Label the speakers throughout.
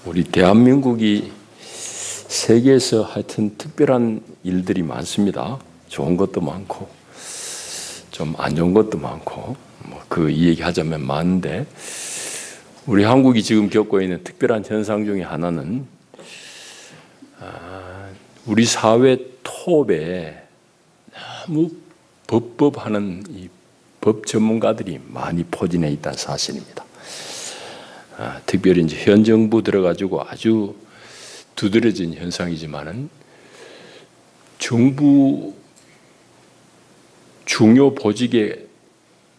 Speaker 1: 우리 대한민국이 세계에서 하여튼 특별한 일들이 많습니다. 좋은 것도 많고 좀 안 좋은 것도 많고 이 얘기 하자면 많은데, 우리 한국이 지금 겪고 있는 특별한 현상 중에 하나는 우리 사회 톱에 너무 법법하는 이 법 전문가들이 많이 포진해 있다는 사실입니다. 특별히 이제 현 정부 들어가지고 아주 두드러진 현상이지만은, 정부 중요 보직에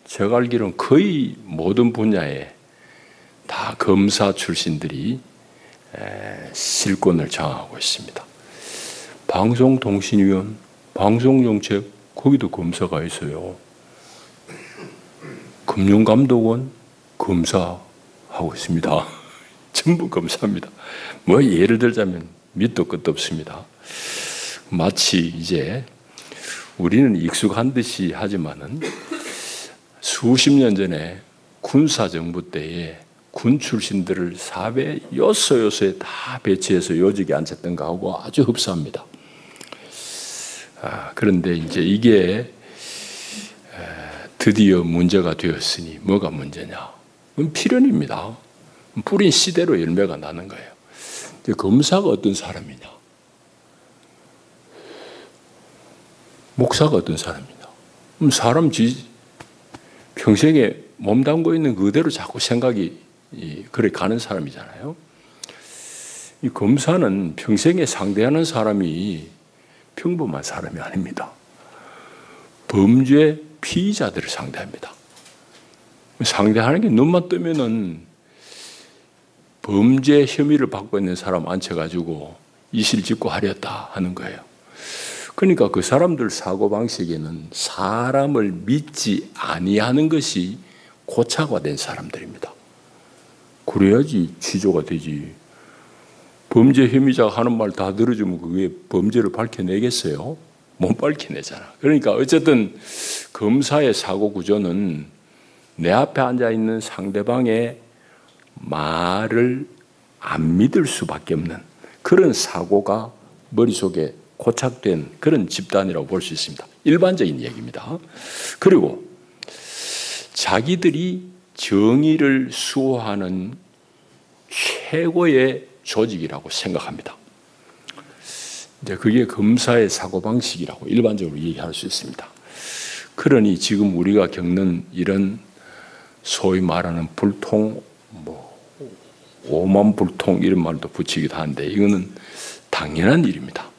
Speaker 1: 제가 알기로는 거의 모든 분야에 다 검사 출신들이 실권을 장악하고 있습니다. 방송통신위원, 방송정책, 거기도 검사가 있어요. 금융감독원, 검사하고 있습니다. 전부 검사입니다. 예를 들자면 밑도 끝도 없습니다. 마치 이제 우리는 익숙한 듯이 하지만은 수십 년 전에 군사정부 때에 군 출신들을 사회 요소에 다 배치해서 요직에 앉혔던 거하고 아주 흡사합니다. 그런데 이제 이게 드디어 문제가 되었으니 뭐가 문제냐? 그건 필연입니다. 뿌린 씨대로 열매가 나는 거예요. 검사가 어떤 사람이냐? 목사가 어떤 사람이냐? 사람 평생에 몸담고 있는 그대로 자꾸 생각이 그래 가는 사람이잖아요. 이 검사는 평생에 상대하는 사람이 평범한 사람이 아닙니다. 범죄 피의자들을 상대합니다. 상대하는 게 눈만 뜨면은 범죄 혐의를 받고 있는 사람 앉혀가지고 이실직고 하렸다 하는 거예요. 그러니까 그 사람들 사고방식에는 사람을 믿지 아니하는 것이 고착화된 사람들입니다. 그래야지 취조가 되지. 범죄 혐의자가 하는 말 다 들어주면 그게 범죄를 밝혀내겠어요? 못 밝혀내잖아. 그러니까 어쨌든 검사의 사고 구조는 내 앞에 앉아있는 상대방의 말을 안 믿을 수밖에 없는 그런 사고가 머릿속에 고착된 그런 집단이라고 볼 수 있습니다. 일반적인 얘기입니다. 그리고 자기들이 정의를 수호하는 최고의 조직이라고 생각합니다. 이제 그게 검사의 사고방식이라고 일반적으로 얘기할 수 있습니다. 그러니 지금 우리가 겪는 이런 소위 말하는 불통, 오만불통 이런 말도 붙이기도 하는데, 이거는 당연한 일입니다.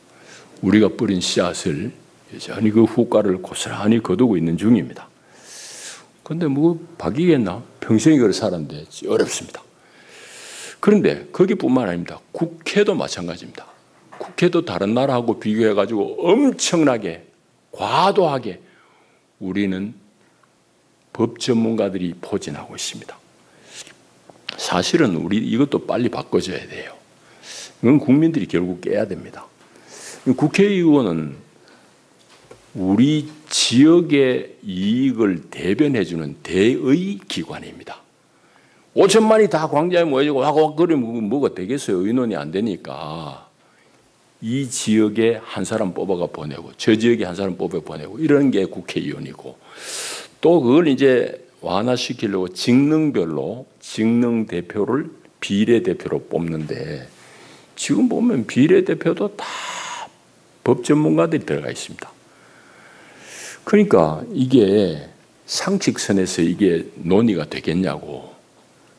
Speaker 1: 우리가 뿌린 씨앗을 여전히 그 후과를 고스란히 거두고 있는 중입니다. 그런데 바뀌겠나? 평생이 그걸 살았는데 어렵습니다. 그런데 거기뿐만 아닙니다. 국회도 마찬가지입니다. 국회도 다른 나라하고 비교해가지고 엄청나게 과도하게 우리는 법 전문가들이 포진하고 있습니다. 사실은 우리 이것도 빨리 바꿔줘야 돼요. 이건 국민들이 결국 깨야 됩니다. 국회의원은 우리 지역의 이익을 대변해주는 대의 기관입니다. 5천만이 다 광장에 모여지고 하고 그러면 뭐가 되겠어요? 의논이 안 되니까 이 지역에 한 사람 뽑아가 보내고 저 지역에 한 사람 뽑아 보내고 이런 게 국회의원이고, 또 그걸 이제 완화시키려고 직능별로 직능대표를 비례대표로 뽑는데, 지금 보면 비례대표도 다 법 전문가들이 들어가 있습니다. 그러니까 이게 상식선에서 이게 논의가 되겠냐고.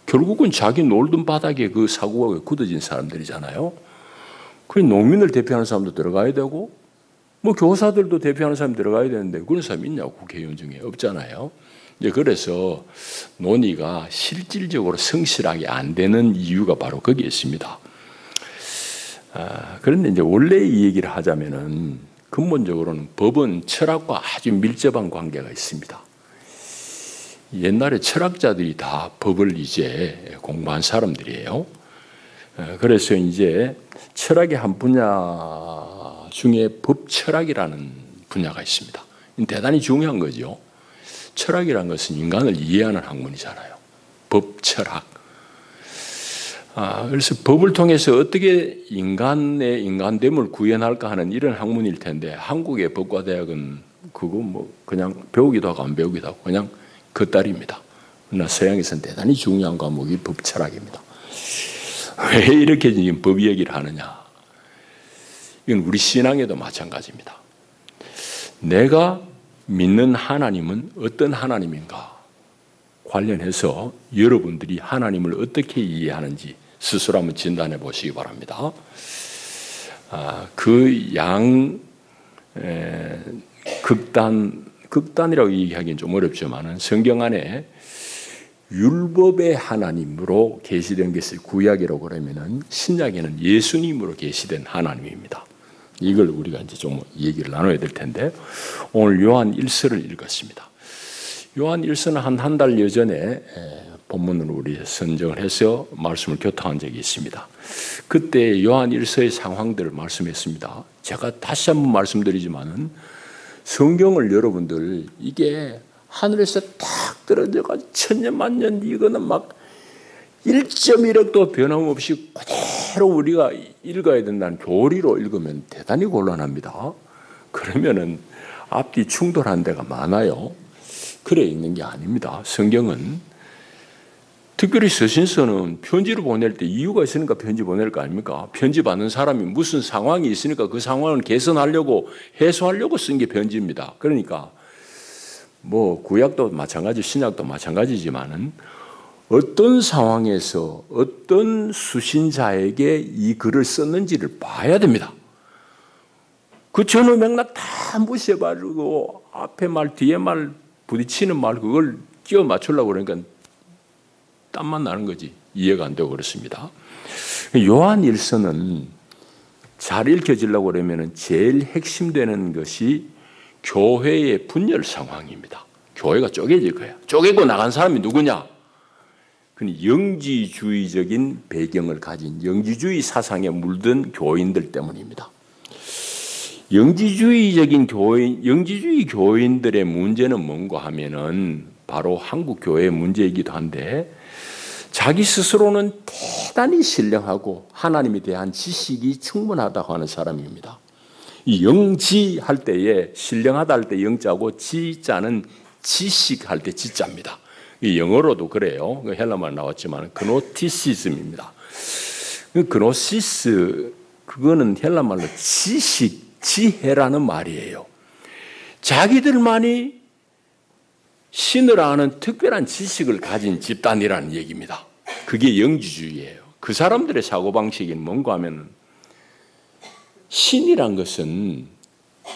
Speaker 1: 결국은 자기 놀던 바닥에 그 사고가 굳어진 사람들이잖아요. 그 농민을 대표하는 사람도 들어가야 되고 교사들도 대표하는 사람이 들어가야 되는데 그런 사람이 있냐고, 국회의원 중에 없잖아요. 이제 그래서 논의가 실질적으로 성실하게 안 되는 이유가 바로 거기에 있습니다. 그런데 이제 원래 이 얘기를 하자면은 근본적으로는 법은 철학과 아주 밀접한 관계가 있습니다. 옛날에 철학자들이 다 법을 이제 공부한 사람들이에요. 그래서 이제 철학의 한 분야 중에 법철학이라는 분야가 있습니다. 대단히 중요한 거죠. 철학이라는 것은 인간을 이해하는 학문이잖아요. 법철학. 그래서 법을 통해서 어떻게 인간의 인간됨을 구현할까 하는 이런 학문일 텐데 한국의 법과 대학은 그거 뭐 그냥 배우기도 하고 안 배우기도 하고 그냥 그 딸입니다. 그러나 서양에서는 대단히 중요한 과목이 법 철학입니다. 왜 이렇게 지금 법 얘기를 하느냐? 이건 우리 신앙에도 마찬가지입니다. 내가 믿는 하나님은 어떤 하나님인가 관련해서 여러분들이 하나님을 어떻게 이해하는지 스스로 한번 진단해 보시기 바랍니다. 극단이라고 얘기하기는 좀 어렵지만 성경 안에 율법의 하나님으로 계시된 것을 구약이라고 그러면은 신약에는 예수님으로 계시된 하나님입니다. 이걸 우리가 이제 좀 얘기를 나눠야 될 텐데 오늘 요한 1서를 읽었습니다. 요한 1서는 한 달 여전에 본문으로 우리 선정을 해서 말씀을 교통한 적이 있습니다. 그때 요한 1서의 상황들을 말씀했습니다. 제가 다시 한번 말씀드리지만은 성경을 여러분들 이게 하늘에서 탁 떨어져가지고 천년만년 이거는 막 1.1억도 변함없이 그대로 우리가 읽어야 된다는 교리로 읽으면 대단히 곤란합니다. 그러면은 앞뒤 충돌한 데가 많아요. 그래 읽는 게 아닙니다. 성경은 특별히 서신서는 편지를 보낼 때 이유가 있으니까 편지 보낼 거 아닙니까? 편지 받는 사람이 무슨 상황이 있으니까 그 상황을 개선하려고 해소하려고 쓴 게 편지입니다. 그러니까 뭐 구약도 마찬가지 신약도 마찬가지지만은 어떤 상황에서 어떤 수신자에게 이 글을 썼는지를 봐야 됩니다. 그 전후 맥락 다 무시해버리고 앞에 말 뒤에 말 부딪히는 말 그걸 끼워 맞추려고 그러니까 땀만 나는 거지 이해가 안 되고 그렇습니다. 요한 1서는 잘 읽혀지려고 그러면 제일 핵심되는 것이 교회의 분열 상황입니다. 교회가 쪼개질 거야. 쪼개고 나간 사람이 누구냐? 그건 영지주의적인 배경을 가진 영지주의 사상에 물든 교인들 때문입니다. 영지주의 교인들의 문제는 뭔가 하면은 바로 한국 교회의 문제이기도 한데 자기 스스로는 대단히 신령하고 하나님에 대한 지식이 충분하다고 하는 사람입니다. 이 영지할 때에 신령하다 할 때 영자고 지자는 지식할 때 지자입니다. 이 영어로도 그래요. 헬라말 나왔지만 그노티시즘입니다. 그노시스 그거는 헬라말로 지식, 지혜라는 말이에요. 자기들만이 신을 아는 특별한 지식을 가진 집단이라는 얘기입니다. 그게 영지주의예요. 그 사람들의 사고방식이 뭔가 하면 신이란 것은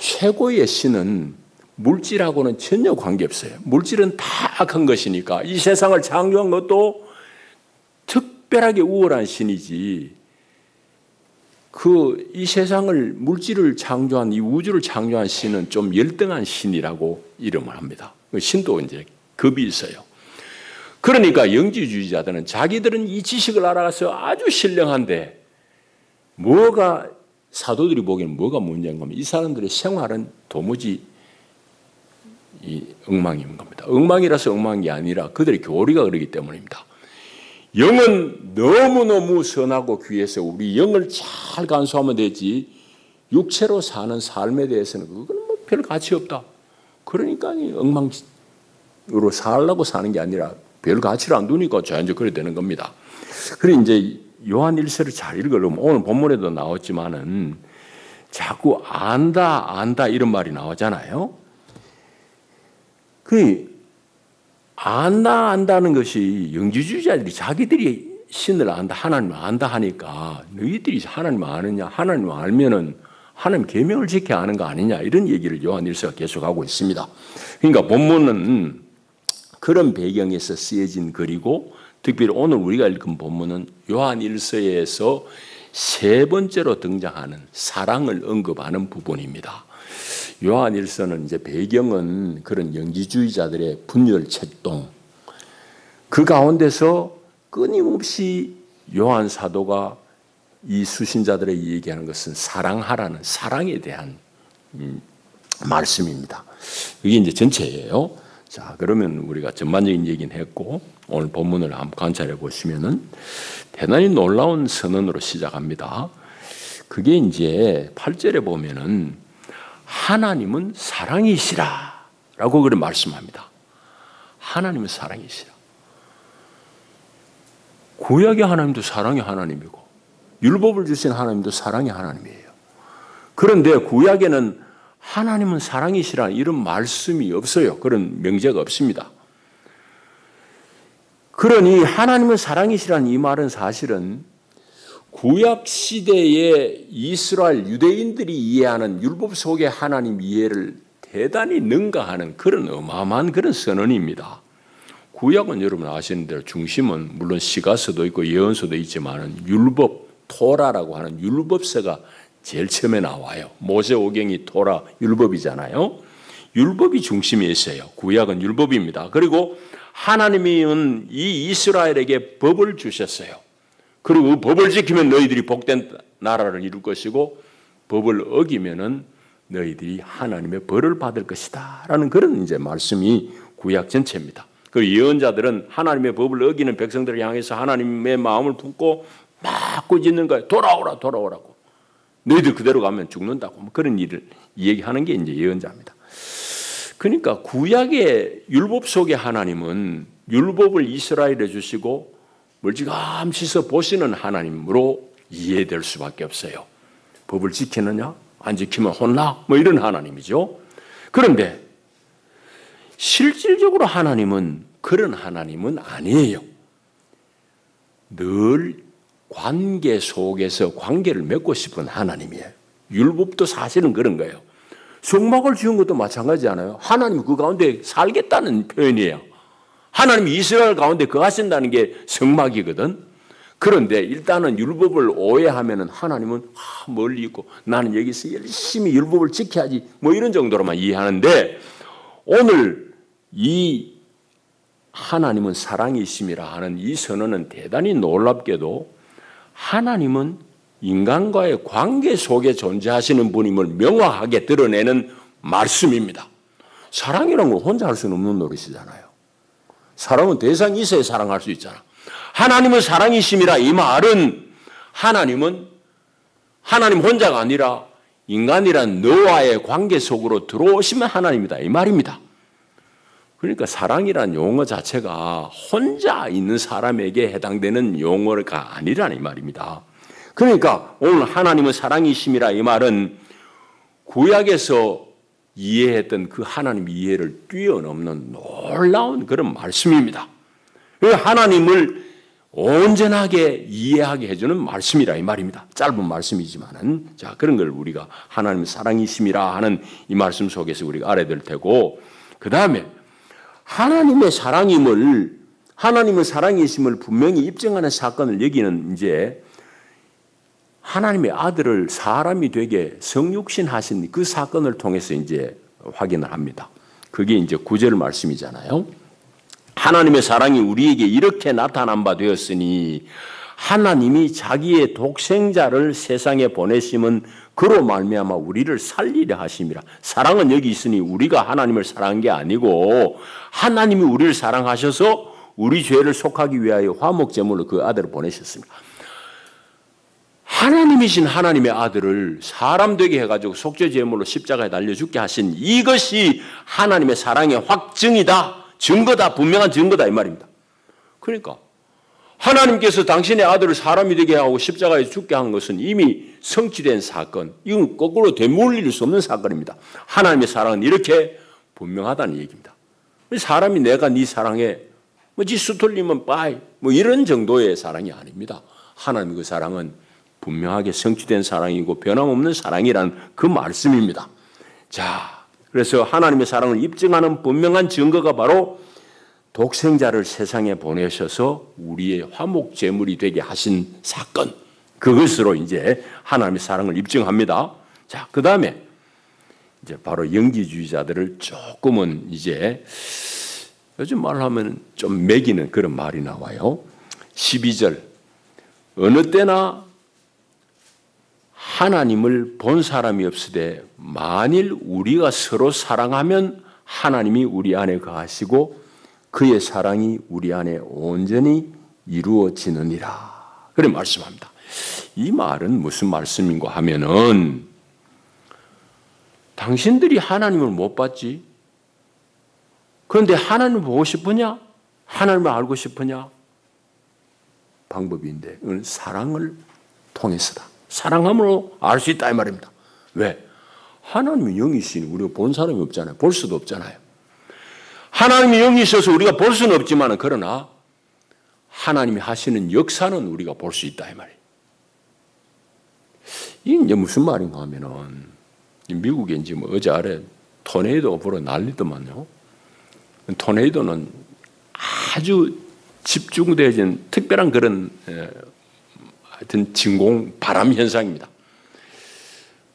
Speaker 1: 최고의 신은 물질하고는 전혀 관계없어요. 물질은 다 악한 것이니까 이 세상을 창조한 것도 특별하게 우월한 신이지 이 세상을 물질을 창조한 이 우주를 창조한 신은 좀 열등한 신이라고 이름을 합니다. 신도 이제 급이 있어요. 그러니까 영지주의자들은 자기들은 이 지식을 알아서 아주 신령한데 뭐가 사도들이 보기에는 뭐가 문제인가 하면 이 사람들의 생활은 도무지 엉망인 겁니다. 엉망이라서 엉망이 아니라 그들의 교리가 그러기 때문입니다. 영은 너무너무 선하고 귀해서 우리 영을 잘 간수하면 되지 육체로 사는 삶에 대해서는 그건 뭐 별 가치 없다. 그러니까 엉망으로 살려고 사는 게 아니라 별 가치를 안 두니까 자연적으로 그래 되는 겁니다. 그래 이제 요한 1서를 잘 읽으려면 오늘 본문에도 나왔지만은 자꾸 안다 이런 말이 나오잖아요. 안다는 것이 영지주의자들이 자기들이 신을 안다, 하나님을 안다 하니까 너희들이 하나님을 아느냐, 하나님을 알면은 하나님 계명을 지켜야 하는 거 아니냐 이런 얘기를 요한 1서가 계속하고 있습니다. 그러니까 본문은 그런 배경에서 쓰여진 글이고 특별히 오늘 우리가 읽은 본문은 요한 1서에서 세 번째로 등장하는 사랑을 언급하는 부분입니다. 요한 1서는 이제 배경은 그런 영지주의자들의 분열 책동 그 가운데서 끊임없이 요한 사도가 이 수신자들에게 얘기하는 것은 사랑하라는 사랑에 대한 말씀입니다. 이게 이제 전체예요. 자, 그러면 우리가 전반적인 얘기는 했고 오늘 본문을 한번 관찰해 보시면은 대단히 놀라운 선언으로 시작합니다. 그게 이제 8절에 보면은 하나님은 사랑이시라 라고 그렇게 말씀합니다. 하나님은 사랑이시라. 구약의 하나님도 사랑의 하나님이고 율법을 주신 하나님도 사랑의 하나님이에요. 그런데 구약에는 하나님은 사랑이시라는 이런 말씀이 없어요. 그런 명제가 없습니다. 그러니 하나님은 사랑이시라는 이 말은 사실은 구약 시대의 이스라엘 유대인들이 이해하는 율법 속의 하나님 이해를 대단히 능가하는 그런 어마어마한 그런 선언입니다. 구약은 여러분 아시는 대로 중심은 물론 시가서도 있고 예언서도 있지만 율법, 토라라고 하는 율법서가 제일 처음에 나와요. 모세오경이 토라 율법이잖아요. 율법이 중심에 있어요. 구약은 율법입니다. 그리고 하나님은 이 이스라엘에게 법을 주셨어요. 그리고 법을 지키면 너희들이 복된 나라를 이룰 것이고 법을 어기면은 너희들이 하나님의 벌을 받을 것이다 라는 그런 이제 말씀이 구약 전체입니다. 그 예언자들은 하나님의 법을 어기는 백성들을 향해서 하나님의 마음을 품고 막 꾸짖는 거예요. 돌아오라 돌아오라고. 너희들 그대로 가면 죽는다고. 그런 일을 얘기하는 게 이제 예언자입니다. 그러니까 구약의 율법 속의 하나님은 율법을 이스라엘에 주시고 멀찌감치서 보시는 하나님으로 이해될 수밖에 없어요. 법을 지키느냐? 안 지키면 혼나? 뭐 이런 하나님이죠. 그런데 실질적으로 하나님은 그런 하나님은 아니에요. 늘 관계 속에서 관계를 맺고 싶은 하나님이에요. 율법도 사실은 그런 거예요. 성막을 지은 것도 마찬가지잖아요. 하나님이 그 가운데 살겠다는 표현이에요. 하나님이 이스라엘 가운데 거하신다는 게 성막이거든. 그런데 일단은 율법을 오해하면은 하나님은 멀리 있고 나는 여기서 열심히 율법을 지켜야지 뭐 이런 정도로만 이해하는데 오늘 이 하나님은 사랑이심이라 하는 이 선언은 대단히 놀랍게도 하나님은 인간과의 관계 속에 존재하시는 분임을 명확하게 드러내는 말씀입니다. 사랑이라는 건 혼자 할 수는 없는 노릇이잖아요. 사랑은 대상이 있어야 사랑할 수 있잖아. 하나님은 사랑이심이라 이 말은 하나님 혼자가 아니라 인간이란 너와의 관계 속으로 들어오시면 하나님이다 이 말입니다. 그러니까 사랑이란 용어 자체가 혼자 있는 사람에게 해당되는 용어가 아니라는 이 말입니다. 그러니까 오늘 하나님은 사랑이심이라 이 말은 구약에서 이해했던 그 하나님 이해를 뛰어넘는 놀라운 그런 말씀입니다. 하나님을 온전하게 이해하게 해주는 말씀이라 이 말입니다. 짧은 말씀이지만은 자 그런 걸 우리가 하나님 사랑이심이라 하는 이 말씀 속에서 우리가 알아야 될 테고 그 다음에 하나님의 사랑임을 하나님의 사랑이심을 분명히 입증하는 사건을 여기는 이제 하나님의 아들을 사람이 되게 성육신하신 그 사건을 통해서 이제 확인을 합니다. 그게 이제 9절 말씀이잖아요. 하나님의 사랑이 우리에게 이렇게 나타난 바 되었으니 하나님이 자기의 독생자를 세상에 보내심은 그로 말미암아 우리를 살리려 하심이라. 사랑은 여기 있으니 우리가 하나님을 사랑한 게 아니고 하나님이 우리를 사랑하셔서 우리 죄를 속하기 위하여 화목제물로 그 아들을 보내셨습니다. 하나님이신 하나님의 아들을 사람 되게 해가지고 속죄제물로 십자가에 달려 죽게 하신 이것이 하나님의 사랑의 확증이다. 증거다. 분명한 증거다 이 말입니다. 그러니까 하나님께서 당신의 아들을 사람이 되게 하고 십자가에 죽게 한 것은 이미 성취된 사건. 이건 거꾸로 되물릴 수 없는 사건입니다. 하나님의 사랑은 이렇게 분명하다는 얘기입니다. 사람이 내가 네 사랑해 지 수틀리면 빠이 뭐 이런 정도의 사랑이 아닙니다. 하나님의 그 사랑은 분명하게 성취된 사랑이고 변함없는 사랑이라는 그 말씀입니다. 자, 그래서 하나님의 사랑을 입증하는 분명한 증거가 바로 독생자를 세상에 보내셔서 우리의 화목 제물이 되게 하신 사건. 그것으로 이제 하나님의 사랑을 입증합니다. 자, 그 다음에 이제 바로 영지주의자들을 조금은 이제 요즘 말로 하면 좀 매기는 그런 말이 나와요. 12절. 어느 때나 하나님을 본 사람이 없으되 만일 우리가 서로 사랑하면 하나님이 우리 안에 거하시고 그의 사랑이 우리 안에 온전히 이루어지느니라. 그래 말씀합니다. 이 말은 무슨 말씀인가 하면은 당신들이 하나님을 못 봤지? 그런데 하나님을 보고 싶으냐? 하나님을 알고 싶으냐? 방법인데 이건 사랑을 통해서다. 사랑함으로 알 수 있다 이 말입니다. 왜? 하나님이 영이시니 우리가 본 사람이 없잖아요. 볼 수도 없잖아요. 하나님이 영이 있어서 우리가 볼 수는 없지만 그러나 하나님이 하시는 역사는 우리가 볼 수 있다 이 말이에요. 이게 이제 무슨 말인가 하면은 미국에 이제 뭐 어제 아래 토네이도가 불어 난리더만요. 토네이도는 아주 집중되어진 특별한 그런 하여튼 진공 바람 현상입니다.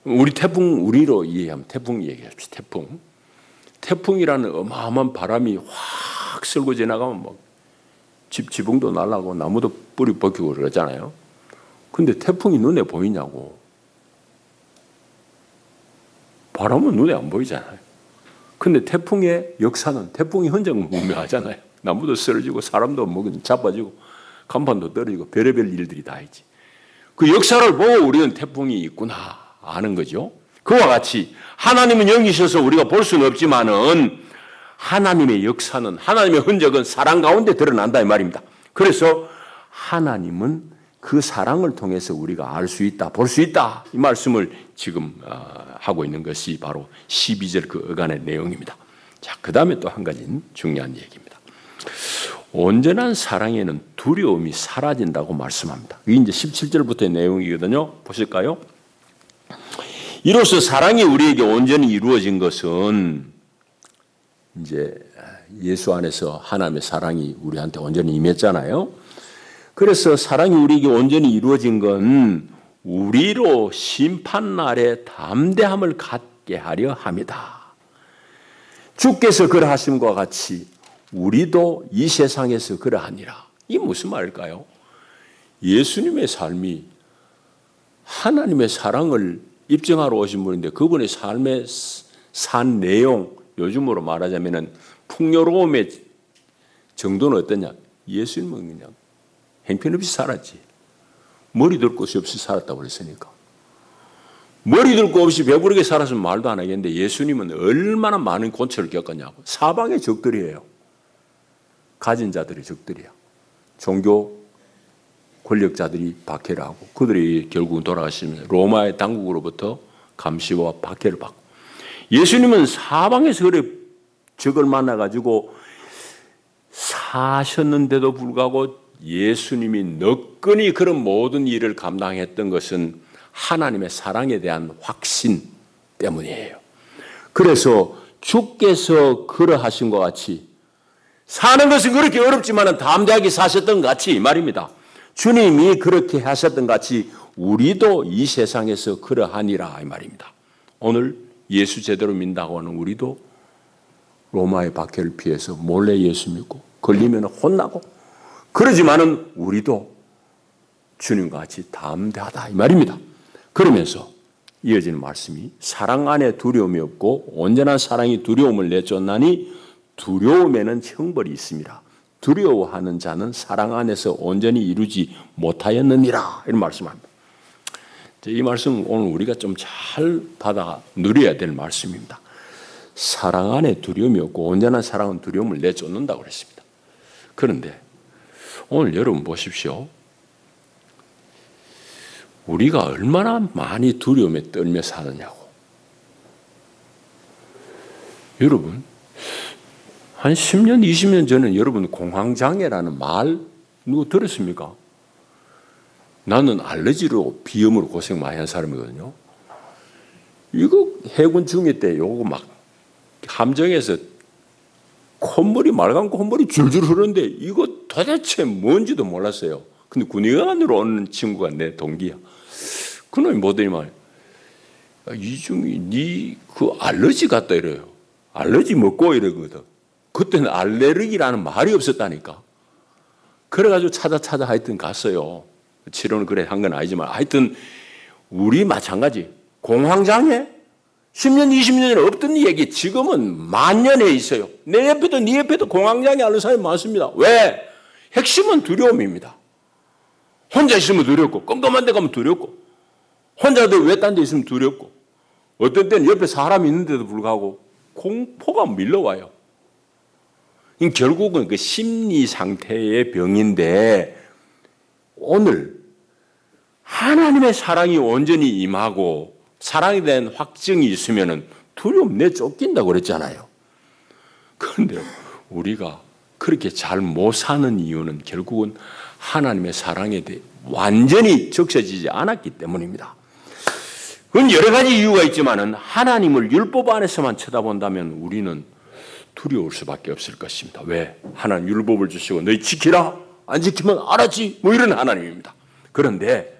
Speaker 1: 우리 태풍 우리로 이해하면 태풍 얘기합시다. 태풍이라는 어마어마한 바람이 확 쓸고 지나가면 뭐 지붕도 날아가고 나무도 뿌리 벗기고 그러잖아요. 근데 태풍이 눈에 보이냐고. 바람은 눈에 안 보이잖아요. 근데 태풍의 역사는 태풍의 흔적은 분명하잖아요. 나무도 쓰러지고 사람도 뭐 자빠지고 간판도 떨어지고 별의별 일들이 다 있지. 그 역사를 보고 우리는 태풍이 있구나 아는 거죠. 그와 같이 하나님은 영이셔서 우리가 볼 수는 없지만은 하나님의 역사는 하나님의 흔적은 사랑 가운데 드러난다 이 말입니다. 그래서 하나님은 그 사랑을 통해서 우리가 알 수 있다, 볼 수 있다 이 말씀을 지금 하고 있는 것이 바로 12절 그 어간의 내용입니다. 자, 그 다음에 또 한 가지 중요한 얘기입니다. 온전한 사랑에는 두려움이 사라진다고 말씀합니다. 이게 이제 17절부터의 내용이거든요. 보실까요? 이로써 사랑이 우리에게 온전히 이루어진 것은 이제 예수 안에서 하나님의 사랑이 우리한테 온전히 임했잖아요. 그래서 사랑이 우리에게 온전히 이루어진 건 우리로 심판날에 담대함을 갖게 하려 함이다. 주께서 그러하심과 같이 우리도 이 세상에서 그러하니라. 이게 무슨 말일까요? 예수님의 삶이 하나님의 사랑을 입증하러 오신 분인데 그분의 삶의 산 내용, 요즘으로 말하자면 풍요로움의 정도는 어떠냐? 예수님은 그냥 형편없이 살았지. 머리 들 곳이 없이 살았다고 그랬으니까. 머리 들 곳 없이 배부르게 살았으면 말도 안 하겠는데 예수님은 얼마나 많은 고초를 겪었냐고. 사방의 적들이에요. 가진 자들의 적들이야. 종교 권력자들이 박해를 하고 그들이 결국은 돌아가시면 로마의 당국으로부터 감시와 박해를 받고 예수님은 사방에서 그래 적을 만나가지고 사셨는데도 불구하고 예수님이 너끈히 그런 모든 일을 감당했던 것은 하나님의 사랑에 대한 확신 때문이에요. 그래서 주께서 그러하신 것 같이 사는 것은 그렇게 어렵지만 담대하게 사셨던 것 같이 이 말입니다. 주님이 그렇게 하셨던 것 같이 우리도 이 세상에서 그러하니라 이 말입니다. 오늘 예수 제대로 믿는다고 하는 우리도 로마의 박해를 피해서 몰래 예수 믿고 걸리면 혼나고 그러지만은 우리도 주님과 같이 담대하다 이 말입니다. 그러면서 이어지는 말씀이 사랑 안에 두려움이 없고 온전한 사랑이 두려움을 내쫓나니 두려움에는 형벌이 있습니다. 두려워하는 자는 사랑 안에서 온전히 이루지 못하였느니라 이런 말씀합니다. 이 말씀 오늘 우리가 좀 잘 받아 누려야 될 말씀입니다. 사랑 안에 두려움이 없고 온전한 사랑은 두려움을 내쫓는다고 그랬습니다. 그런데 오늘 여러분 보십시오. 우리가 얼마나 많이 두려움에 떨며 사느냐고. 여러분 한 10년, 20년 전에 여러분 공황장애라는 말 누구 들었습니까? 나는 알레르기로 비염으로 고생 많이 한 사람이거든요. 이거 해군 중위 때 요거 막 함정에서 콧물이 말간 콧물이 줄줄 흐르는데 이거 도대체 뭔지도 몰랐어요. 근데 군의관으로 오는 친구가 내 동기야. 그놈이 뭐더니 말 이중이 니 그 알레르기 같다 이래요. 알레르기 먹고 이러거든. 그때는 알레르기라는 말이 없었다니까. 그래가지고 찾아 하여튼 갔어요. 치료는 그래 한 건 아니지만 하여튼 우리 마찬가지 공황장애 10년, 20년 전에 없던 얘기 지금은 만년에 있어요. 내 옆에도 네 옆에도 공황장애 앓는 사람이 많습니다. 왜? 핵심은 두려움입니다. 혼자 있으면 두렵고, 껌껌한 데 가면 두렵고, 혼자도 왜 딴 데 있으면 두렵고, 어떤 때는 옆에 사람이 있는데도 불구하고 공포가 밀려와요. 결국은 그 심리 상태의 병인데, 오늘 하나님의 사랑이 온전히 임하고 사랑에 대한 확증이 있으면 두려움 내쫓긴다고 그랬잖아요. 그런데 우리가 그렇게 잘 못 사는 이유는 결국은 하나님의 사랑에 대해 완전히 적셔지지 않았기 때문입니다. 그건 여러 가지 이유가 있지만은 하나님을 율법 안에서만 쳐다본다면 우리는 두려울 수밖에 없을 것입니다. 왜? 하나님 율법을 주시고 너희 지키라. 안 지키면 알았지. 뭐 이런 하나님입니다. 그런데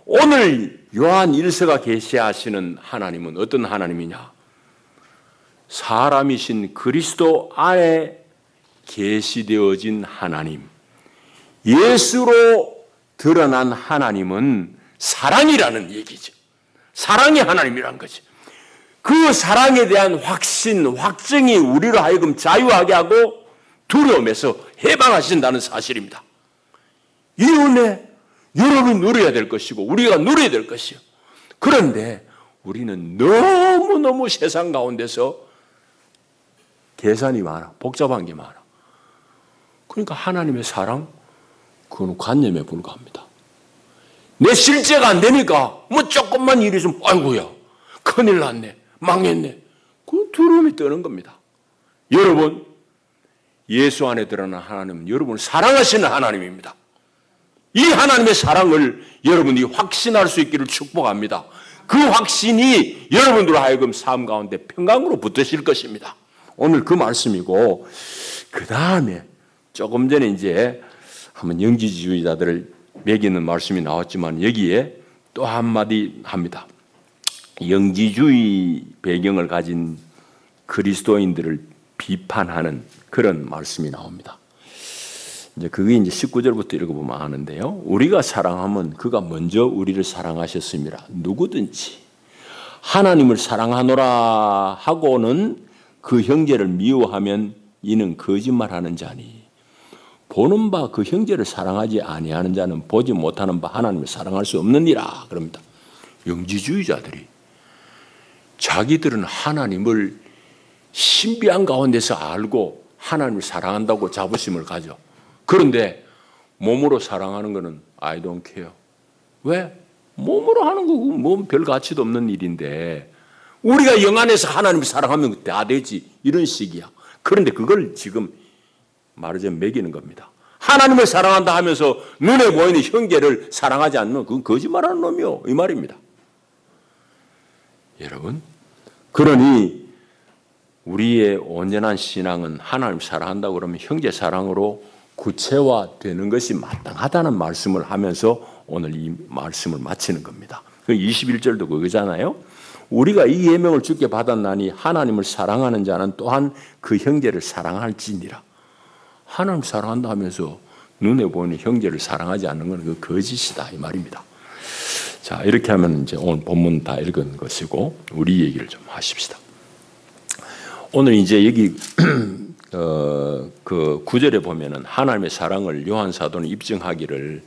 Speaker 1: 오늘 요한 1서가 계시하시는 하나님은 어떤 하나님이냐? 사람이신 그리스도 안에 계시되어진 하나님, 예수로 드러난 하나님은 사랑이라는 얘기죠. 사랑의 하나님이란 거죠. 그 사랑에 대한 확신, 확증이 우리로 하여금 자유하게 하고 두려움에서 해방하신다는 사실입니다. 이 은혜 여러분이 누려야 될 것이고 우리가 누려야 될 것이요. 그런데 우리는 너무너무 세상 가운데서 계산이 많아, 복잡한 게 많아. 그러니까 하나님의 사랑, 그건 관념에 불과합니다. 내 실제가 안 되니까 뭐 조금만 일이 좀 아이고야 큰일 났네, 망했네. 그 두려움이 뜨는 겁니다. 여러분, 예수 안에 드러난 하나님은 여러분을 사랑하시는 하나님입니다. 이 하나님의 사랑을 여러분이 확신할 수 있기를 축복합니다. 그 확신이 여러분들 하여금 삶 가운데 평강으로 붙으실 것입니다. 오늘 그 말씀이고, 그 다음에 조금 전에 이제 한번 영지주의자들을 매기는 말씀이 나왔지만 여기에 또 한마디 합니다. 영지주의 배경을 가진 그리스도인들을 비판하는 그런 말씀이 나옵니다. 이제 그게 이제 19절부터 읽어보면 아는데요. 우리가 사랑하면 그가 먼저 우리를 사랑하셨습니다. 누구든지 하나님을 사랑하노라 하고는 그 형제를 미워하면 이는 거짓말하는 자니 보는 바 그 형제를 사랑하지 아니하는 자는 보지 못하는 바 하나님을 사랑할 수 없느니라 그럽니다. 영지주의자들이 자기들은 하나님을 신비한 가운데서 알고 하나님을 사랑한다고 자부심을 가져. 그런데 몸으로 사랑하는 것은 I don't care. 왜? 몸으로 하는 거 뭐 별 가치도 없는 일인데 우리가 영 안에서 하나님을 사랑하면 다 되지. 이런 식이야. 그런데 그걸 지금 말하자면 매기는 겁니다. 하나님을 사랑한다 하면서 눈에 보이는 형제를 사랑하지 않으면 그건 거짓말하는 놈이요. 이 말입니다. 여러분, 그러니 우리의 온전한 신앙은 하나님 사랑한다고 그러면 형제 사랑으로 구체화되는 것이 마땅하다는 말씀을 하면서 오늘 이 말씀을 마치는 겁니다. 21절도 그거잖아요. 우리가 이 예명을 주께 받았나니 하나님을 사랑하는 자는 또한 그 형제를 사랑할지니라. 하나님 사랑한다 하면서 눈에 보이는 형제를 사랑하지 않는 건 그 거짓이다 이 말입니다. 자, 이렇게 하면 이제 오늘 본문 다 읽은 것이고 우리 얘기를 좀 하십시다. 오늘 이제 여기 그 9절에 보면은 하나님의 사랑을 요한 사도는 입증하기를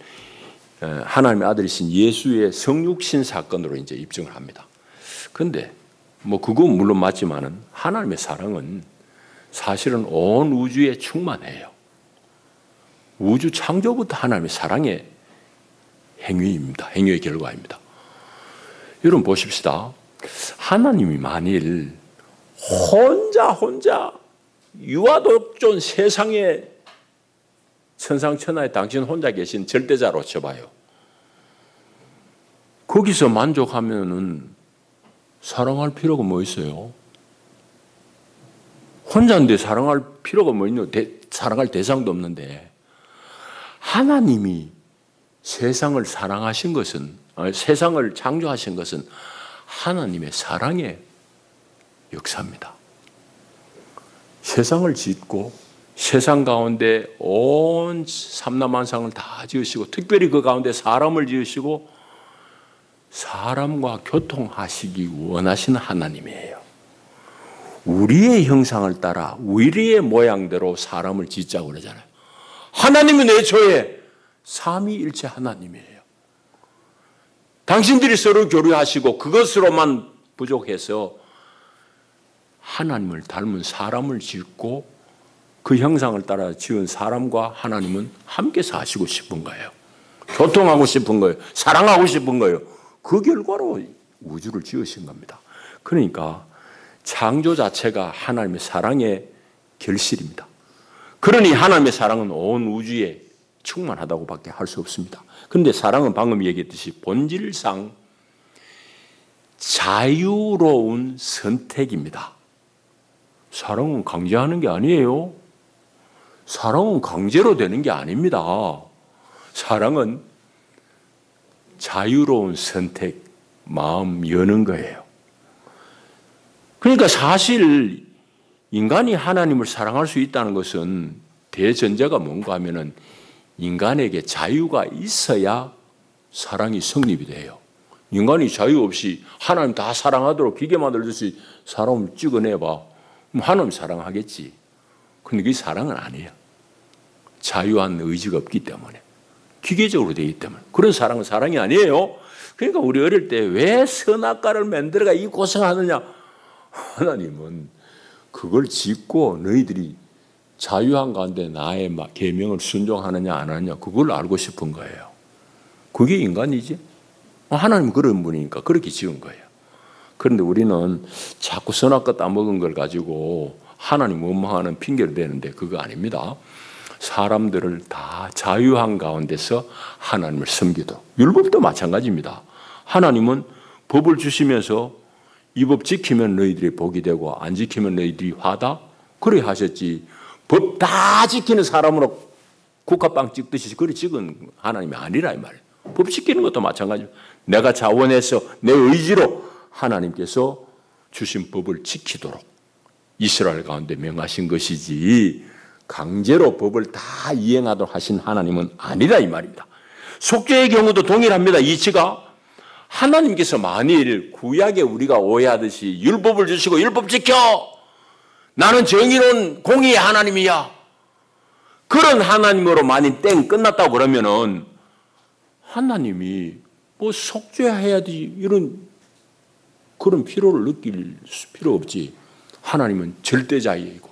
Speaker 1: 하나님의 아들이신 예수의 성육신 사건으로 이제 입증을 합니다. 근데 뭐 그건 물론 맞지만은 하나님의 사랑은 사실은 온 우주에 충만해요. 우주 창조부터 하나님의 사랑의 행위입니다. 행위의 결과입니다. 여러분 보십시다. 하나님이 만일 혼자 유아독존 세상에 천상천하에 당신 혼자 계신 절대자로 쳐봐요. 거기서 만족하면은 사랑할 필요가 뭐 있어요? 혼자인데 사랑할 필요가 뭐 있노? 사랑할 대상도 없는데 하나님이 세상을 사랑하신 것은 세상을 창조하신 것은 하나님의 사랑의 역사입니다. 세상을 짓고 세상 가운데 온 삼라만상을 다 지으시고 특별히 그 가운데 사람을 지으시고 사람과 교통하시기 원하시는 하나님이에요. 우리의 형상을 따라 우리의 모양대로 사람을 짓자고 그러잖아요. 하나님은 애초에 삼위일체 하나님이에요. 당신들이 서로 교류하시고 그것으로만 부족해서 하나님을 닮은 사람을 짓고 그 형상을 따라 지은 사람과 하나님은 함께 사시고 싶은 거예요. 교통하고 싶은 거예요. 사랑하고 싶은 거예요. 그 결과로 우주를 지으신 겁니다. 그러니까 창조 자체가 하나님의 사랑의 결실입니다. 그러니 하나님의 사랑은 온 우주에 충만하다고 밖에 할 수 없습니다. 그런데 사랑은 방금 얘기했듯이 본질상 자유로운 선택입니다. 사랑은 강제하는 게 아니에요. 사랑은 강제로 되는 게 아닙니다. 사랑은 자유로운 선택, 마음 여는 거예요. 그러니까 사실 인간이 하나님을 사랑할 수 있다는 것은 대전제가 뭔가 하면은 인간에게 자유가 있어야 사랑이 성립이 돼요. 인간이 자유 없이 하나님 다 사랑하도록 기계 만들듯이 사람을 찍어내봐. 그럼 하나님 사랑하겠지. 근데 그게 사랑은 아니에요. 자유한 의지가 없기 때문에. 기계적으로 되기 때문에. 그런 사랑은 사랑이 아니에요. 그러니까 우리 어릴 때 왜 선악과를 만들어가 이 고생하느냐. 하나님은 그걸 짓고 너희들이 자유한 가운데 나의 계명을 순종하느냐 안 하느냐 그걸 알고 싶은 거예요. 그게 인간이지. 하나님은 그런 분이니까 그렇게 지은 거예요. 그런데 우리는 자꾸 선악과 따먹은 걸 가지고 하나님 원망하는 핑계를 대는데 그거 아닙니다. 사람들을 다 자유한 가운데서 하나님을 섬기도록. 율법도 마찬가지입니다. 하나님은 법을 주시면서 이 법 지키면 너희들이 복이 되고 안 지키면 너희들이 화다? 그래 하셨지. 법 다 지키는 사람으로 국화빵 찍듯이 그래 찍은 하나님이 아니라 이 말이에요. 법 지키는 것도 마찬가지예요. 내가 자원해서 내 의지로 하나님께서 주신 법을 지키도록 이스라엘 가운데 명하신 것이지 강제로 법을 다 이행하도록 하신 하나님은 아니라 이 말입니다. 속죄의 경우도 동일합니다. 이치가 하나님께서 만일 구약에 우리가 오해하듯이 율법을 주시고 율법 지켜! 나는 정의로운 공의의 하나님이야. 그런 하나님으로 만일 땡 끝났다고 그러면은 하나님이 뭐 속죄해야지 이런 그런 필요를 느낄 필요 없지. 하나님은 절대자이고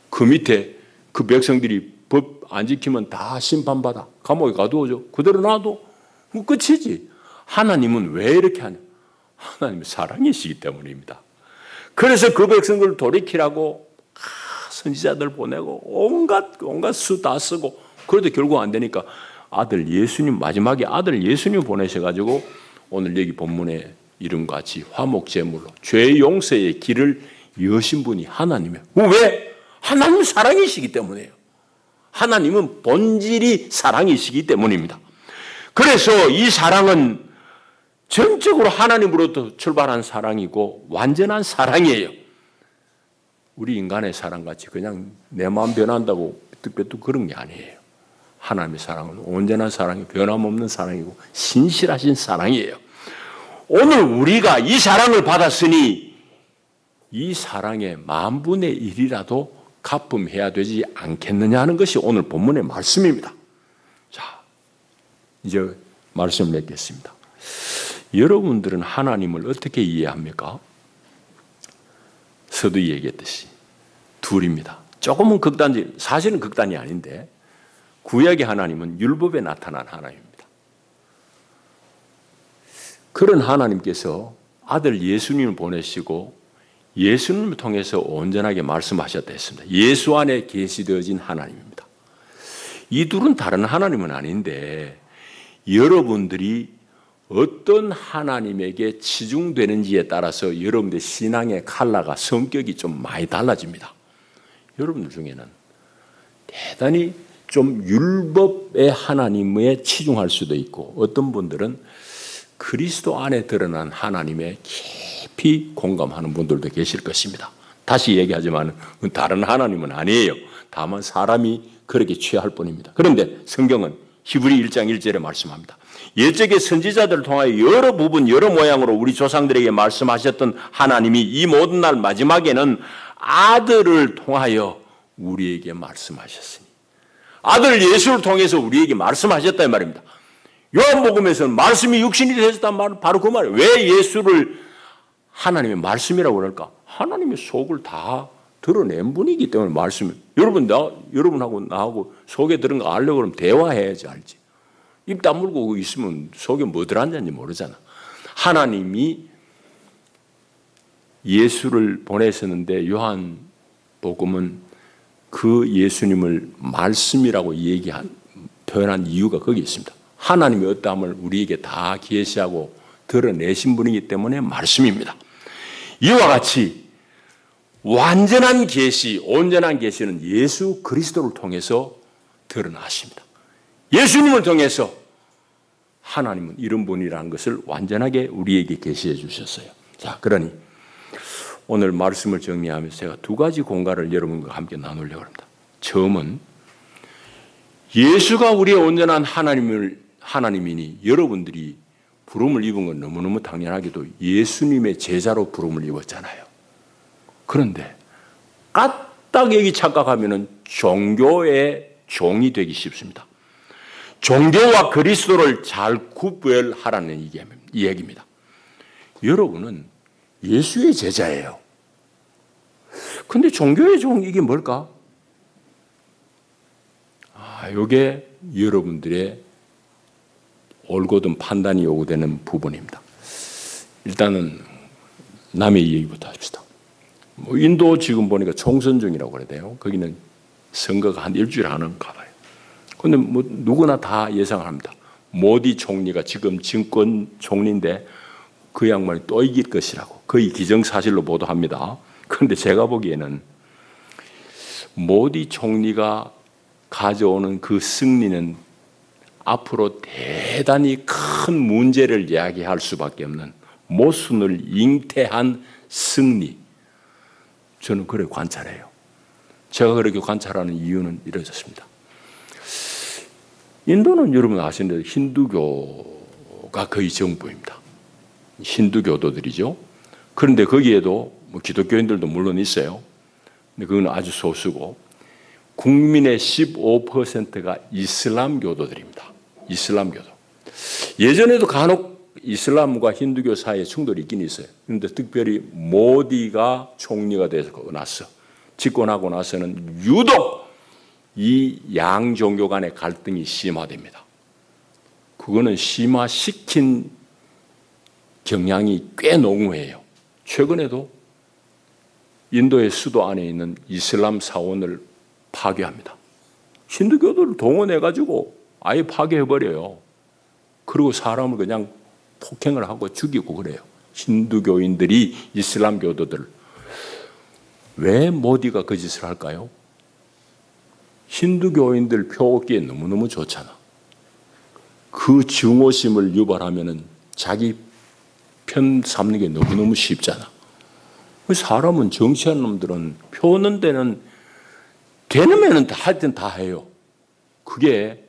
Speaker 1: 그 밑에 그 백성들이 법 안 지키면 다 심판받아. 감옥에 가두어져. 그대로 놔도 뭐 끝이지. 하나님은 왜 이렇게 하냐? 하나님은 사랑이시기 때문입니다. 그래서 그 백성들을 돌이키라고 선지자들 보내고 온갖 수 다 쓰고 그래도 결국 안 되니까 아들 예수님 마지막에 아들 예수님 보내셔가지고 오늘 여기 본문에 이름같이 화목제물로 죄 용서의 길을 여신 분이 하나님이에요. 왜? 하나님은 사랑이시기 때문이에요. 하나님은 본질이 사랑이시기 때문입니다. 그래서 이 사랑은 전적으로 하나님으로부터 출발한 사랑이고 완전한 사랑이에요. 우리 인간의 사랑같이 그냥 내 마음 변한다고 삐뚤빼뚤 그런 게 아니에요. 하나님의 사랑은 온전한 사랑이 변함없는 사랑이고 신실하신 사랑이에요. 오늘 우리가 이 사랑을 받았으니 이 사랑의 10,000분의 1이라도 갚음해야 되지 않겠느냐 하는 것이 오늘 본문의 말씀입니다. 자, 이제 말씀을 맺겠습니다. 여러분들은 하나님을 어떻게 이해합니까? 서두에 얘기했듯이 둘입니다. 조금은 극단적, 사실은 극단이 아닌데 구약의 하나님은 율법에 나타난 하나님입니다. 그런 하나님께서 아들 예수님을 보내시고 예수님을 통해서 온전하게 말씀하셨다 했습니다. 예수 안에 계시되어진 하나님입니다. 이 둘은 다른 하나님은 아닌데 여러분들이 어떤 하나님에게 치중되는지에 따라서 여러분들의 신앙의 컬러가 성격이 좀 많이 달라집니다. 여러분들 중에는 대단히 좀 율법의 하나님에 치중할 수도 있고 어떤 분들은 그리스도 안에 드러난 하나님에 깊이 공감하는 분들도 계실 것입니다. 다시 얘기하지만 다른 하나님은 아니에요. 다만 사람이 그렇게 취할 뿐입니다. 그런데 성경은 히브리 1장 1절에 말씀합니다. 옛적의 선지자들을 통하여 여러 부분 여러 모양으로 우리 조상들에게 말씀하셨던 하나님이 이 모든 날 마지막에는 아들을 통하여 우리에게 말씀하셨으니, 아들 예수를 통해서 우리에게 말씀하셨다 이 말입니다. 요한복음에서는 말씀이 육신이 되셨단 말은 바로 그 말이에요. 왜 예수를 하나님의 말씀이라고 그럴까? 하나님의 속을 다 드러낸 분이기 때문에 말씀이. 여러분하고 나하고 속에 들은 거 알려고 그러면 대화해야지 알지. 입 다물고 있으면 속에 뭐 들어앉았는지 모르잖아. 하나님이 예수를 보내셨는데 요한복음은 그 예수님을 말씀이라고 표현한 이유가 거기 있습니다. 하나님의 어떠함을 우리에게 다 계시하고 드러내신 분이기 때문에 말씀입니다. 이와 같이 완전한 계시, 온전한 계시는 예수 그리스도를 통해서 드러나십니다. 예수님을 통해서 하나님은 이런 분이라는 것을 완전하게 우리에게 계시해 주셨어요. 자, 그러니 오늘 말씀을 정리하면서 제가 두 가지 공간을 여러분과 함께 나누려고 합니다. 처음은 예수가 우리의 온전한 하나님이니 여러분들이 부름을 입은 건 너무너무 당연하게도 예수님의 제자로 부름을 입었잖아요. 그런데 까딱 여기 착각하면 종교의 종이 되기 쉽습니다. 종교와 그리스도를 잘 구별하라는 이야기입니다. 여러분은 예수의 제자예요. 근데 종교의 종 이게 뭘까? 이게 여러분들의 올곧은 판단이 요구되는 부분입니다. 일단은 남의 얘기부터 합시다. 인도 지금 보니까 총선 중이라고 그래야 돼요. 거기는 선거가 한 일주일에 하는가 봐요. 근데 누구나 다 예상을 합니다. 모디 총리가 지금 정권 총리인데 그 양반이 또 이길 것이라고 거의 기정사실로 보도합니다. 그런데 제가 보기에는 모디 총리가 가져오는 그 승리는 앞으로 대단히 큰 문제를 이야기할 수밖에 없는 모순을 잉태한 승리. 저는 그렇게 관찰해요. 제가 그렇게 관찰하는 이유는 이러졌습니다. 인도는 여러분 아시는 대로 힌두교가 거의 정부입니다. 힌두교도들이죠. 그런데 거기에도 기독교인들도 물론 있어요. 근데 그건 아주 소수고 국민의 15%가 이슬람교도들입니다. 이슬람교도. 예전에도 간혹 이슬람과 힌두교 사이에 충돌이 있긴 있어요. 그런데 특별히 모디가 총리가 되고 나서 집권하고 나서는 유독 이 양 종교 간의 갈등이 심화됩니다. 그거는 심화시킨 경향이 꽤 농후해요. 최근에도 인도의 수도 안에 있는 이슬람 사원을 파괴합니다. 힌두교도를 동원해가지고 아예 파괴해버려요. 그리고 사람을 그냥 폭행을 하고 죽이고 그래요. 힌두교인들이 이슬람 교도들. 왜 모디가 그 짓을 할까요? 힌두교인들 표 얻기에 너무너무 좋잖아. 그 증오심을 유발하면은 자기 편 삼는 게 너무너무 쉽잖아. 사람은 정치하는 놈들은 표 얻는 데는 되는면은 하여튼 다 해요. 그게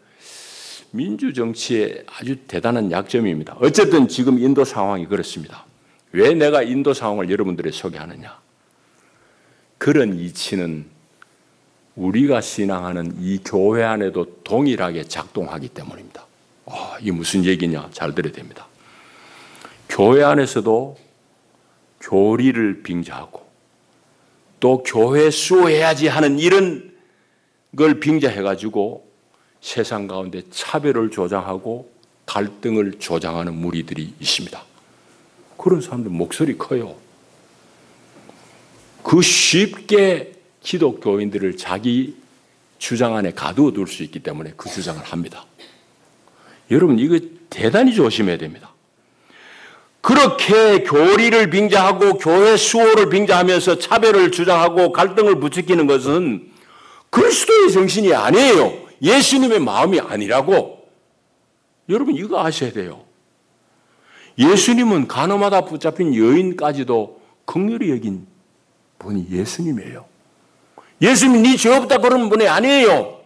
Speaker 1: 민주정치의 아주 대단한 약점입니다. 어쨌든 지금 인도 상황이 그렇습니다. 왜 내가 인도 상황을 여러분들에게 소개하느냐? 그런 이치는 우리가 신앙하는 이 교회 안에도 동일하게 작동하기 때문입니다. 이게 무슨 얘기냐? 잘 들어야 됩니다. 교회 안에서도 교리를 빙자하고 또 교회 수호해야지 하는 이런 걸 빙자해가지고 세상 가운데 차별을 조장하고 갈등을 조장하는 무리들이 있습니다. 그런 사람들 목소리 커요. 그 쉽게 기독교인들을 자기 주장 안에 가두어 둘 수 있기 때문에 그 주장을 합니다. 여러분 이거 대단히 조심해야 됩니다. 그렇게 교리를 빙자하고 교회 수호를 빙자하면서 차별을 주장하고 갈등을 부추기는 것은 그리스도의 정신이 아니에요. 예수님의 마음이 아니라고. 여러분 이거 아셔야 돼요. 예수님은 간호마다 붙잡힌 여인까지도 긍휼히 여긴 분이 예수님이에요. 예수님이 네 죄 없다 그러는 분이 아니에요.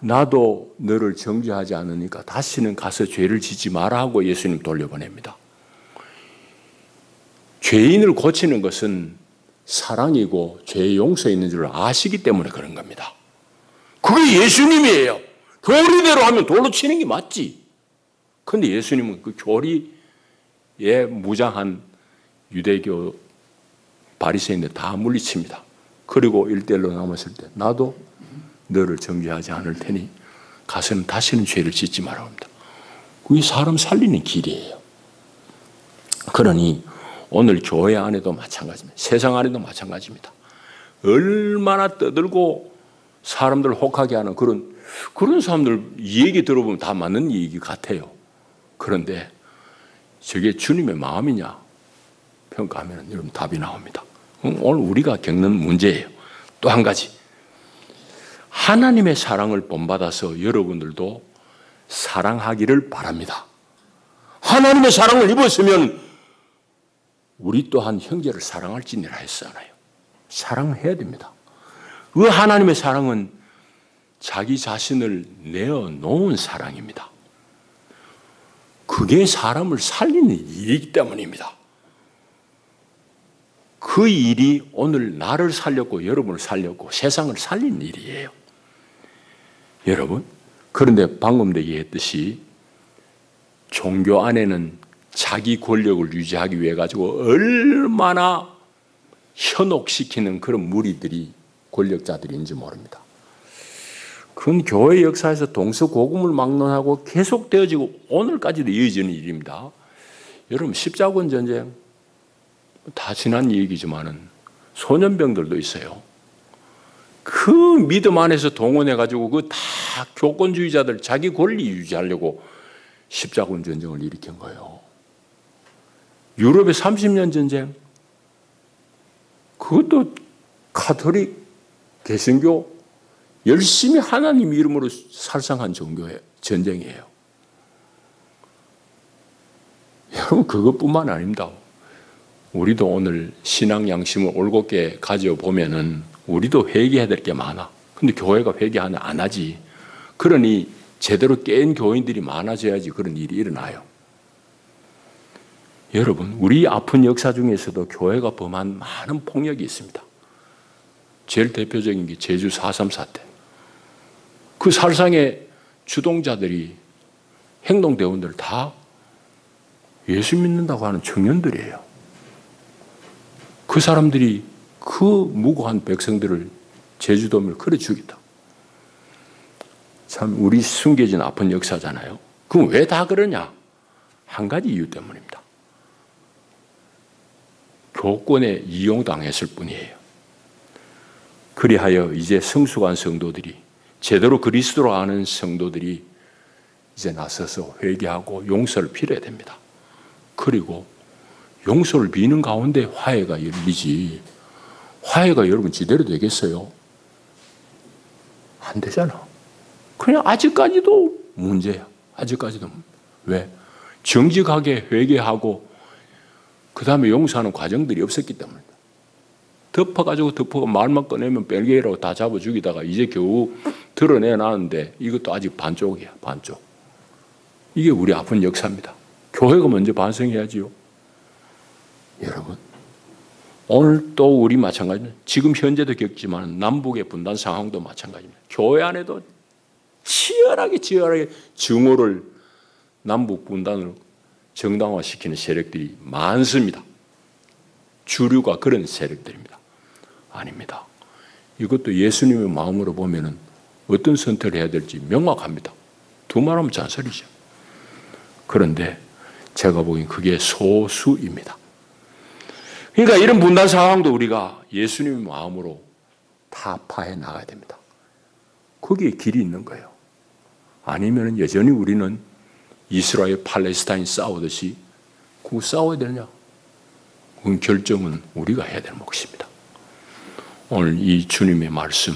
Speaker 1: 나도 너를 정죄하지 않으니까 다시는 가서 죄를 짓지 마라 하고 예수님 돌려보냅니다. 죄인을 고치는 것은 사랑이고 죄의 용서에 있는 줄 아시기 때문에 그런 겁니다. 그게 예수님이에요. 교리대로 하면 돌로 치는 게 맞지. 그런데 예수님은 그 교리에 무장한 유대교 바리새인들 다 물리칩니다. 그리고 1:1로 남았을 때 나도 너를 정죄하지 않을 테니 가서는 다시는 죄를 짓지 말라고 합니다. 그게 사람 살리는 길이에요. 그러니 오늘 교회 안에도 마찬가지입니다. 세상 안에도 마찬가지입니다. 얼마나 떠들고 사람들 혹하게 하는 그런 사람들 이 얘기 들어보면 다 맞는 얘기 같아요. 그런데 저게 주님의 마음이냐 평가하면 여러분 답이 나옵니다. 오늘 우리가 겪는 문제예요. 또 한 가지, 하나님의 사랑을 본받아서 여러분들도 사랑하기를 바랍니다. 하나님의 사랑을 입었으면 우리 또한 형제를 사랑할지니라 했잖아요. 사랑해야 됩니다. 그 하나님의 사랑은 자기 자신을 내어놓은 사랑입니다. 그게 사람을 살리는 일이기 때문입니다. 그 일이 오늘 나를 살렸고 여러분을 살렸고 세상을 살리는 일이에요. 여러분, 그런데 방금도 얘기했듯이 종교 안에는 자기 권력을 유지하기 위해 가지고 얼마나 현혹시키는 그런 무리들이 권력자들인지 모릅니다. 그건 교회 역사에서 동서고금을 막론하고 계속되어지고 오늘까지도 이어지는 일입니다. 여러분, 십자군 전쟁 다 지난 얘기지만은 소년병들도 있어요. 그 믿음 안에서 동원해가지고 그 다 교권주의자들 자기 권리 유지하려고 십자군 전쟁을 일으킨 거예요. 유럽의 30년 전쟁, 그것도 가톨릭, 개신교 열심히 하나님 이름으로 살상한 전쟁이에요. 여러분, 그것뿐만 아닙니다. 우리도 오늘 신앙 양심을 올곧게 가져보면은 우리도 회개해야 될 게 많아. 근데 교회가 회개 안 하지. 그러니 제대로 깨인 교인들이 많아져야지 그런 일이 일어나요. 여러분, 우리 아픈 역사 중에서도 교회가 범한 많은 폭력이 있습니다. 제일 대표적인 게 제주 4.3 사태. 그 살상의 주동자들이 행동대원들 다 예수 믿는다고 하는 청년들이에요. 그 사람들이 그 무고한 백성들을 제주도민을 그래 죽였다. 참 우리 숨겨진 아픈 역사잖아요. 그럼 왜 다 그러냐? 한 가지 이유 때문입니다. 교권에 이용당했을 뿐이에요. 그리하여 이제 성숙한 성도들이, 제대로 그리스도로 아는 성도들이 이제 나서서 회개하고 용서를 빌어야 됩니다. 그리고 용서를 비는 가운데 화해가 열리지, 화해가 여러분 제대로 되겠어요? 안 되잖아. 그냥 아직까지도 문제야. 아직까지도. 왜? 정직하게 회개하고 그 다음에 용서하는 과정들이 없었기 때문입니다. 덮어가 말만 꺼내면 벨게이라고 다 잡아 죽이다가 이제 겨우 드러내놨는데 이것도 아직 반쪽이야. 반쪽. 이게 우리 아픈 역사입니다. 교회가 먼저 반성해야지요. 여러분, 오늘 또 우리 마찬가지입니다. 지금 현재도 겪지만 남북의 분단 상황도 마찬가지입니다. 교회 안에도 치열하게 증오를 남북 분단을 정당화시키는 세력들이 많습니다. 주류가 그런 세력들입니다. 아닙니다. 이것도 예수님의 마음으로 보면은 어떤 선택을 해야 될지 명확합니다. 두 말하면 잔소리죠. 그런데 제가 보기엔 그게 소수입니다. 그러니까 이런 분단 상황도 우리가 예수님의 마음으로 타파해 나가야 됩니다. 거기에 길이 있는 거예요. 아니면 여전히 우리는 이스라엘 팔레스타인 싸우듯이 그거 싸워야 되느냐? 그 결정은 우리가 해야 될 몫입니다. 오늘 이 주님의 말씀,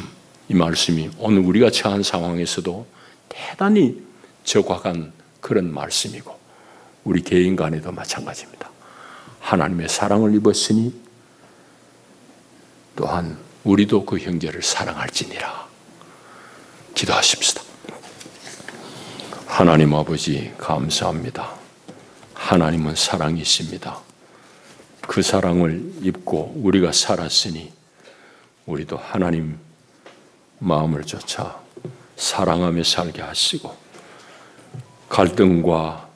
Speaker 1: 이 말씀이 오늘 우리가 처한 상황에서도 대단히 적확한 그런 말씀이고 우리 개인 간에도 마찬가지입니다. 하나님의 사랑을 입었으니 또한 우리도 그 형제를 사랑할지니라. 기도하십시다. 하나님 아버지 감사합니다. 하나님은 사랑이십니다. 그 사랑을 입고 우리가 살았으니 우리도 하나님 마음을 쫓아 사랑하며 살게 하시고 갈등과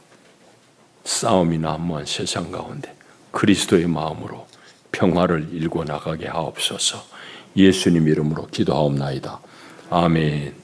Speaker 1: 싸움이 난무한 세상 가운데 그리스도의 마음으로 평화를 일궈 나가게 하옵소서. 예수님 이름으로 기도하옵나이다. 아멘.